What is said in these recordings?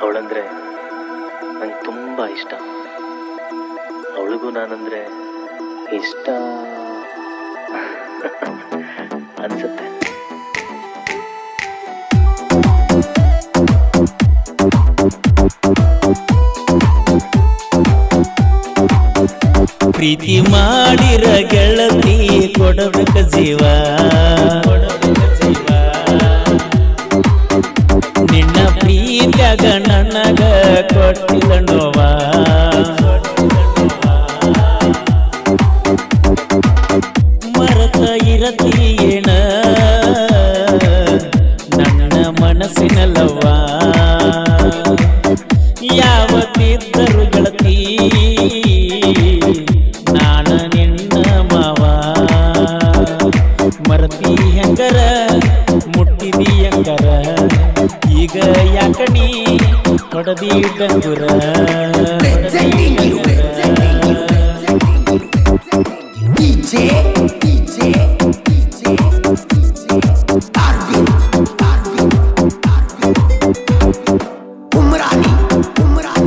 ಅವಳಂದ್ರೆ ನಂಗೆ ತುಂಬ ಇಷ್ಟ. ಅವಳಿಗೂ ನಾನಂದ್ರೆ ಇಷ್ಟ ಅನ್ಸುತ್ತೆ. ಪ್ರೀತಿ ಮಾಡಿರ ಗೆಳತಿ ಕೊಡಬೇಕ ಜೀವ, ನಿನ್ನ ಪ್ರೀತಿಯಾಗ ನನಗ ಕೊಟ್ಟಿಲ್ಲ ನೋವ. ಮರತ ಇರತೀಯೇನ ನನ್ನ ಮನಸ್ಸಿನಲ್ಲವ್ವ, ಯಾವತ್ತಿದ್ದರು ಗೆಳತಿ ನಾನ ನಿನ್ನ ಮಾವ. ಮರತಿ ಹೆಂಗರ ಮುಟ್ಟಿದಿ ಹೆಂಗರ, ಈಗ ಯಾಕಣಿ ಹೊಡದಿ ಡಂಗುರ.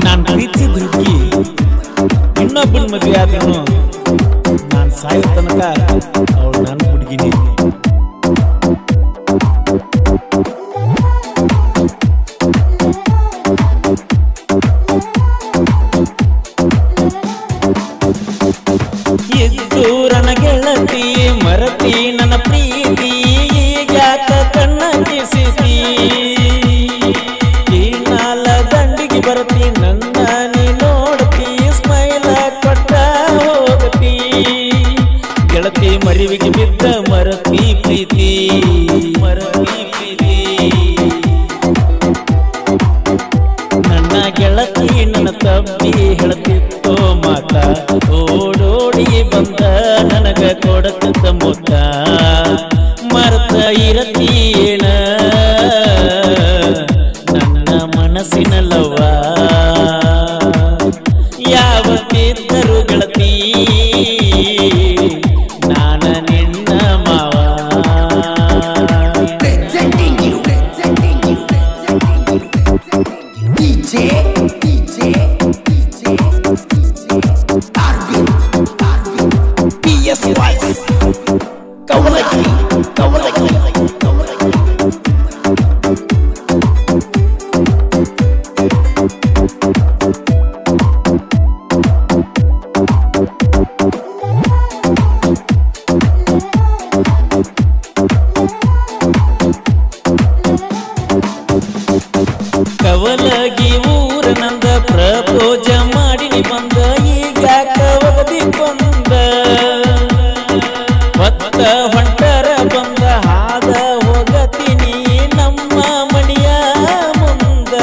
ನಾನ್ ಪ್ರೀತಿಸಿದ ಹುಡುಗಿ ಇನ್ನೊಬ್ಬನ ಮದುವೆ ಆದ್ರೂ ನಾನ್ ಸಾಯೋ ತನಕ ಅವಳು ನನ್ನ ಹುಡುಗಿನಿ. ಇದ್ದೂರನ ಗೆಳತಿ ಮರತಿ ನನ್ನ ಪ್ರೀತಿ, ಯಾಕ ಕಣ್ಣ ಕಿಸಿತಿ ಈ ನಾಲ ದಂಡಿಗೆ ಬರ್ತಿ ನನ್ನ ನೀ ನೋಡ್ತಿ, ಸ್ಮೈಲ ಕೊಟ್ಟ ಹೋಗತಿ. ಗೆಳತಿ ಮರಿವಿಗೆ ಬಿದ್ದ ಮರತಿ ಪ್ರೀತಿ, ಮರತಿ ಪ್ರೀತಿ. ನನ್ನ ಗೆಳತಿ ನನ್ನ ತಪ್ಪಿ ಹೇಳ್ತಿತ್ತೋ ಮಾತ, ಓಡೋಡಿ ಬಂದ ನನಗ ಕೊಡತ್ತ ಮುತ್ತ. ಮರ್ತ ಇರತೀಯೇನ ನನ್ನ ಮನಸ್ಸಿನಲ್ಲವ್ವ, ಯಾವತ್ತಿದ್ದರು ಗೆಳತಿ ನಾನ ನಿನ್ನ ಮಾವ. ಕವಲಗಿ ಊರ ನಂದ ಪ್ರಪೋಜ ಮಾಡಿನಿ ಬಂದ, ಈಗ ಕವದಿ ಬಂದ ಹೊತ್ತ ಹೊಂಟರ ಬಂದ ಹಾದ ಹೋಗತೀನಿ ನಮ್ಮ ಮಣಿಯ ಮುಂದ.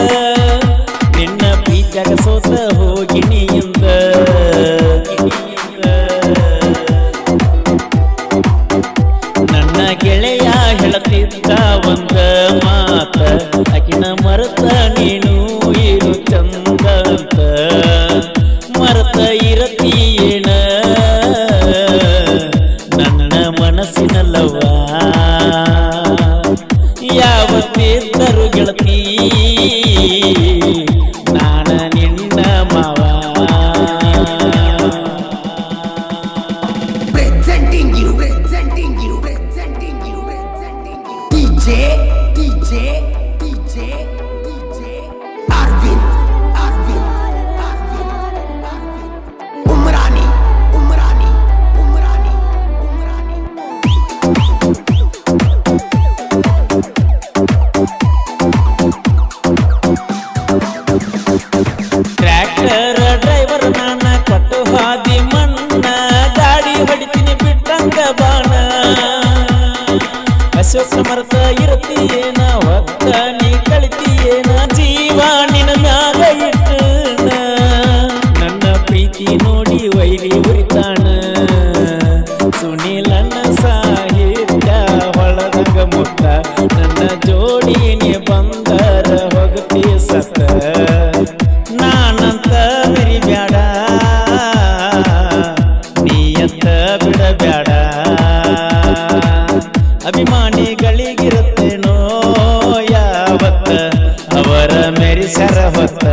ನಿನ್ನ ಪ್ರೀತ್ಯಾಗ ಸೋತ ಹೋಗಿನಿಯಿಂದ, ನನ್ನ ಗೆಳೆಯ ಹೇಳತಿದ್ದ ಒಂದ ಮಾತ, ಆಕಿನ ಮರತ ನೀನು ಇರು ಚಂದ ಅಂತ. ಮರತ ಇರತೀಯೇನ ನನ್ನ ಮನಸ್ಸಿನಲ್ಲವ್ವ, ಯಾವತ್ತಿದ್ದರು ಗೆಳತಿ ನಾನ ನಿನ್ನ ಮಾವ. ಟ್ರ್ಯಾಕ್ಟರ್ ಡ್ರೈವರ್ ನಾನ ಕಟ್ಟು ಹಾದಿ ಮಣ್ಣ, ಗಾಡಿ ಹೊಡಿತೀನಿ ಬಿಟ್ಟಂಗ ಬಾಣ. ಅಶೋಕ ಮರ್ತ ಇರತೀಯೇನ ಹೊತ್ತ ನೀ ಕಳಿತೀಯೇನ, ಜೀವ ನಿನ್ನ ಮ್ಯಾಗ ಇಟ್ಟನ. ನನ್ನ ಪ್ರೀತಿ ನೋಡಿ ವೈರಿ ಉರಿತಾಣ, ಸುನೀಲನ ಸಾಹಿತ್ಯ ಹೊಳದಂಗ ಮುತ್ತ. ನನ್ನ ಜೋಡಿ ನೀ ಬಂದರ ಹೋಗತಿ ಸತ್ತ, ನಾನಂತ ಮೆರಿಬ್ಯಾಡ ನೀಯಂತ ಬಿಡಬ್ಯಾಡ. ಅಭಿಮಾನಿಗಳಿಗಿರುತ್ತೇನೋ ಯಾವತ್ತ ಅವರ ಮೆರಿ ಸರ ಹೊತ್ತ